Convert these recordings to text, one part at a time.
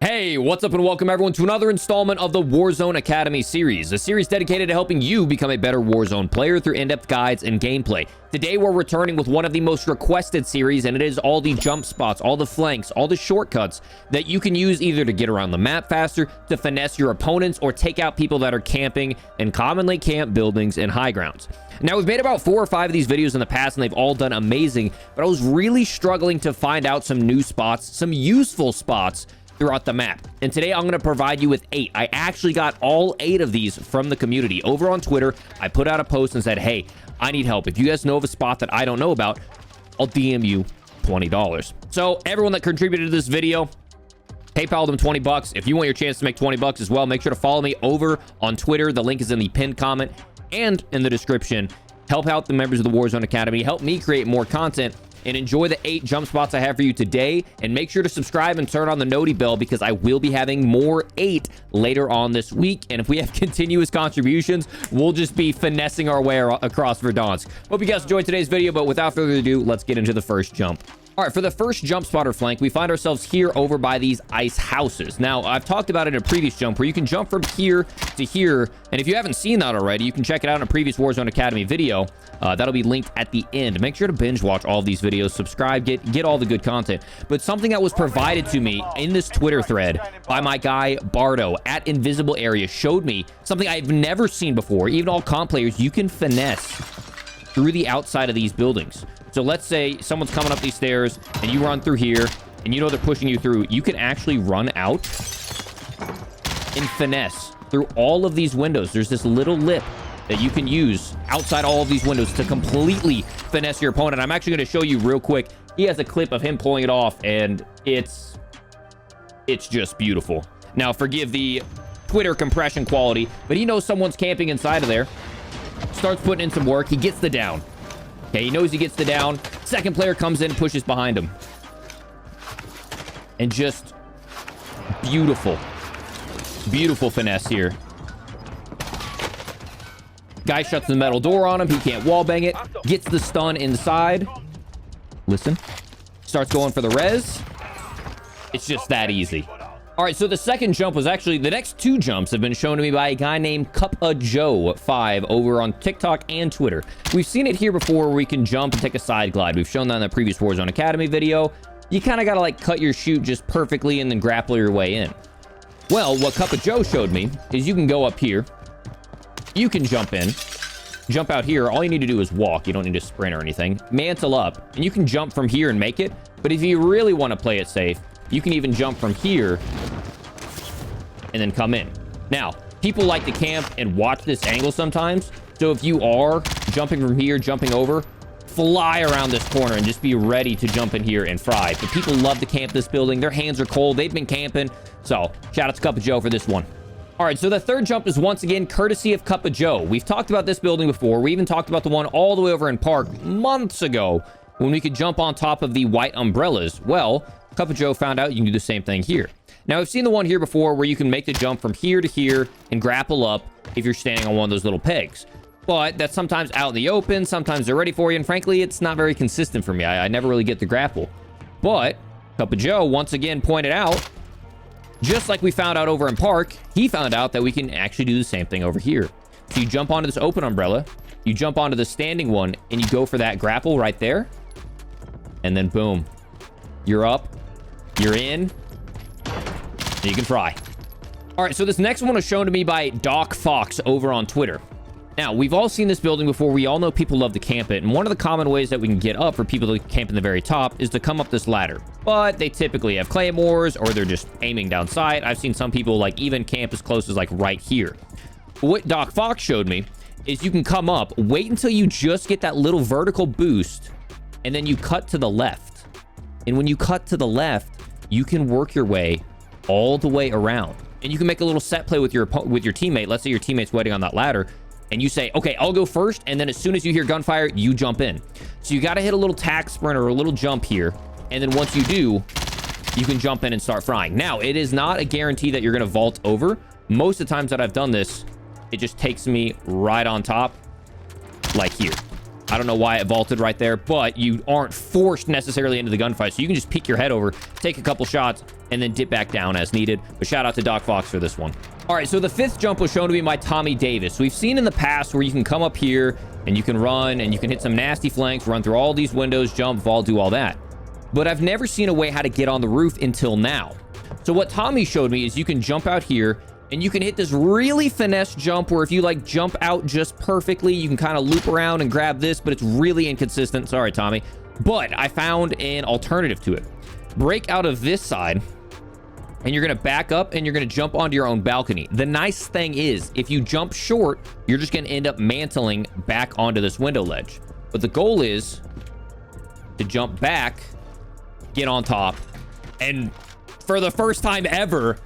Hey, what's up and welcome everyone to another installment of the Warzone Academy series, a series dedicated to helping you become a better Warzone player through in-depth guides and gameplay. Today we're returning with one of the most requested series, and it is all the jump spots, all the flanks, all the shortcuts that you can use either to get around the map faster, to finesse your opponents, or take out people that are camping in commonly camped buildings and high grounds. Now, we've made about 4 or 5 of these videos in the past, and they've all done amazing, but I was really struggling to find out some new spots, some useful spots throughout the map. And today I'm going to provide you with 8. I actually got all 8 of these from the community. Over on Twitter, I put out a post and said, hey, I need help. If you guys know of a spot that I don't know about, I'll DM you $20. So everyone that contributed to this video, PayPal them 20 bucks. If you want your chance to make 20 bucks as well, make sure to follow me over on Twitter. The link is in the pinned comment and in the description. Help out the members of the Warzone Academy. Help me create more content and enjoy the 8 jump spots I have for you today. And make sure to subscribe and turn on the noti bell because I will be having more 8 later on this week. And if we have continuous contributions, we'll just be finessing our way across Verdansk. Hope you guys enjoyed today's video, but without further ado, let's get into the first jump. All right, for the first jump spotter flank, we find ourselves here over by these ice houses. Now, I've talked about it in a previous jump where you can jump from here to here. And if you haven't seen that already, you can check it out in a previous Warzone Academy video. That'll be linked at the end. Make sure to binge watch all of these videos, subscribe, get all the good content. But something that was provided to me in this Twitter thread by my guy Bardo at Invisible Area showed me something I've never seen before. Even all comp players, you can finesse through the outside of these buildings. So let's say someone's coming up these stairs and you run through here and you know they're pushing you through. You can actually run out and finesse through all of these windows. There's this little lip that you can use outside all of these windows to completely finesse your opponent. I'm actually going to show you real quick. He has a clip of him pulling it off and it's just beautiful. Now, forgive the Twitter compression quality, but he knows someone's camping inside of there. Starts putting in some work. He gets the down. Okay, he knows he gets the down. Second player comes in and pushes behind him. And just beautiful. Beautiful finesse here. Guy shuts the metal door on him. He can't wallbang it. Gets the stun inside. Listen. Starts going for the res. It's just that easy. All right, so the second jump was actually, the next 2 jumps have been shown to me by a guy named Joe5 over on TikTok and Twitter. We've seen it here before where we can jump and take a side glide. We've shown that in the previous Warzone Academy video. You kind of got to like cut your shoot just perfectly and then grapple your way in. Well, what Joe showed me is you can go up here. You can jump in, jump out here. All you need to do is walk. You don't need to sprint or anything. Mantle up, and you can jump from here and make it. But if you really want to play it safe, you can even jump from here and then come in. Now, people like to camp and watch this angle sometimes. So if you are jumping from here, jumping over, fly around this corner and just be ready to jump in here and fry. But people love to camp this building. Their hands are cold. They've been camping. So shout out to Joe for this one. All right, so the third jump is once again courtesy of Joe. We've talked about this building before. We even talked about the one all the way over in Park months ago when we could jump on top of the white umbrellas. Well, Joe found out you can do the same thing here. Now, I've seen the one here before where you can make the jump from here to here and grapple up if you're standing on one of those little pegs. But that's sometimes out in the open. Sometimes they're ready for you. And frankly, it's not very consistent for me. I never really get the grapple. But Joe once again pointed out, just like we found out over in Park, he found out that we can actually do the same thing over here. So you jump onto this open umbrella, you jump onto the standing one, and you go for that grapple right there. And then boom, you're up. You're in. And you can fry. All right, so this next one was shown to me by Doc Fox over on Twitter. Now, we've all seen this building before. We all know people love to camp it. And one of the common ways that we can get up for people to camp in the very top is to come up this ladder. But they typically have claymores or they're just aiming down sight. I've seen some people like even camp as close as like right here. What Doc Fox showed me is you can come up, wait until you just get that little vertical boost, and then you cut to the left. And when you cut to the left, you can work your way all the way around. And you can make a little set play with your teammate. Let's say your teammate's waiting on that ladder. And you say, okay, I'll go first. And then as soon as you hear gunfire, you jump in. So you got to hit a little tack sprint or a little jump here. And then once you do, you can jump in and start frying. Now, it is not a guarantee that you're going to vault over. Most of the times that I've done this, it just takes me right on top, like here. I don't know why it vaulted right there, but you aren't forced necessarily into the gunfight. So you can just peek your head over, take a couple shots, and then dip back down as needed. But shout out to Doc Fox for this one. All right, so the 5th jump was shown to me by Tommy Davis. We've seen in the past where you can come up here and you can run and you can hit some nasty flanks, run through all these windows, jump, vault, do all that. But I've never seen a way how to get on the roof until now. So what Tommy showed me is you can jump out here and you can hit this really finesse jump where if you like jump out just perfectly, you can kind of loop around and grab this, but it's really inconsistent. Sorry, Tommy. But I found an alternative to it. Break out of this side and you're going to back up and you're going to jump onto your own balcony. The nice thing is if you jump short, you're just going to end up mantling back onto this window ledge. But the goal is to jump back, get on top, and for the first time ever,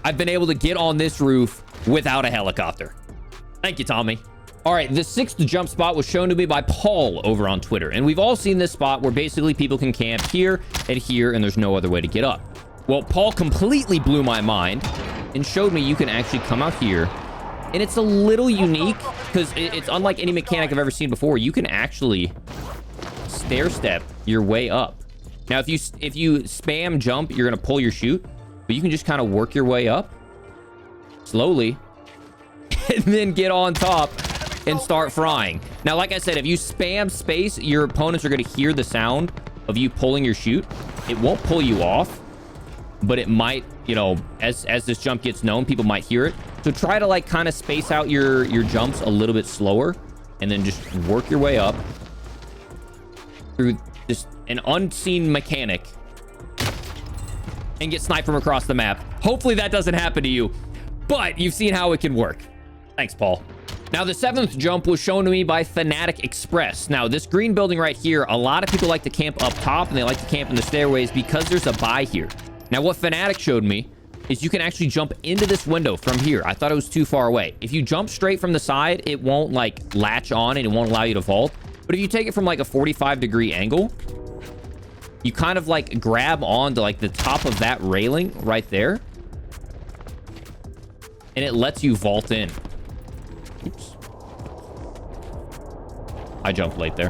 I've been able to get on this roof without a helicopter. Thank you, Tommy. All right, the 6th jump spot was shown to me by Paul over on Twitter. And we've all seen this spot where basically people can camp here and here, and there's no other way to get up. Well, Paul completely blew my mind and showed me you can actually come out here. And it's a little unique because it's unlike any mechanic I've ever seen before. You can actually stair step your way up. Now, if you spam jump, you're going to pull your chute. But you can just kind of work your way up slowly and then get on top and start frying. Now, like I said, if you spam space, your opponents are going to hear the sound of you pulling your chute. It won't pull you off, but it might, you know, as this jump gets known, people might hear it. So try to like kind of space out your jumps a little bit slower and then just work your way up through just an unseen mechanic and get sniped from across the map. Hopefully that doesn't happen to you, but you've seen how it can work. Thanks, Paul. Now, the 7th jump was shown to me by Fanatic Express. Now, this green building right here, a lot of people like to camp up top and they like to camp in the stairways because there's a buy here. Now, what Fanatic showed me is you can actually jump into this window from here. I thought it was too far away. If you jump straight from the side, it won't like latch on and it won't allow you to vault. But if you take it from like a 45-degree angle, you kind of like grab onto like the top of that railing right there. And it lets you vault in. Oops. I jumped late there.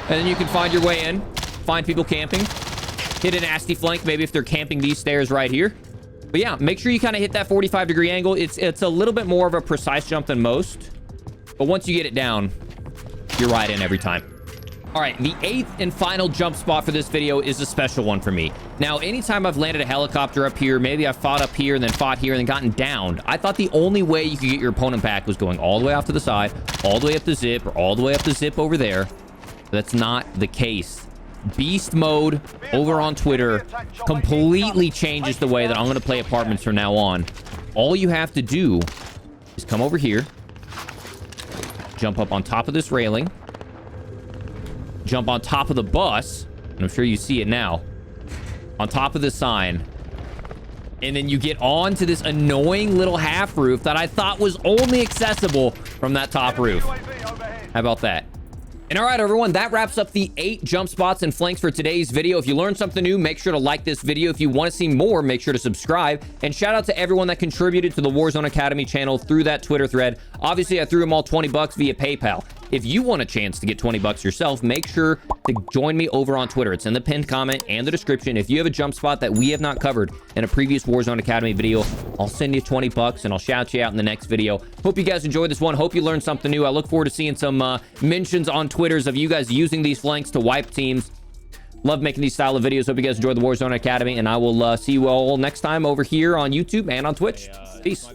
And then you can find your way in. Find people camping. Hit a nasty flank, maybe if they're camping these stairs right here. But yeah, make sure you kind of hit that 45-degree angle. It's a little bit more of a precise jump than most. But once you get it down, you're right in every time. All right, the 8th and final jump spot for this video is a special one for me. Now, anytime I've landed a helicopter up here, maybe I've fought up here and then fought here and then gotten downed, I thought the only way you could get your opponent back was going all the way off to the side, all the way up the zip, or all the way up the zip over there. That's not the case. Beast mode over on Twitter completely changes the way that I'm going to play apartments from now on. All you have to do is come over here, jump up on top of this railing, jump on top of the bus, and I'm sure you see it now, on top of the sign, and then you get on to this annoying little half roof that I thought was only accessible from that top roof. How about that? And all right, everyone, that wraps up the 8 jump spots and flanks for today's video. If you learned something new, make sure to like this video. If you want to see more, make sure to subscribe. And shout out to everyone that contributed to the Warzone Academy channel through that Twitter thread. Obviously, I threw them all $20 via PayPal. If you want a chance to get $20 yourself, make sure to join me over on Twitter. It's in the pinned comment and the description. If you have a jump spot that we have not covered in a previous Warzone Academy video, I'll send you $20 and I'll shout you out in the next video. Hope you guys enjoyed this one. Hope you learned something new. I look forward to seeing some mentions on Twitters of you guys using these flanks to wipe teams. Love making these style of videos. Hope you guys enjoyed the Warzone Academy, and I will see you all next time over here on YouTube and on Twitch. Peace.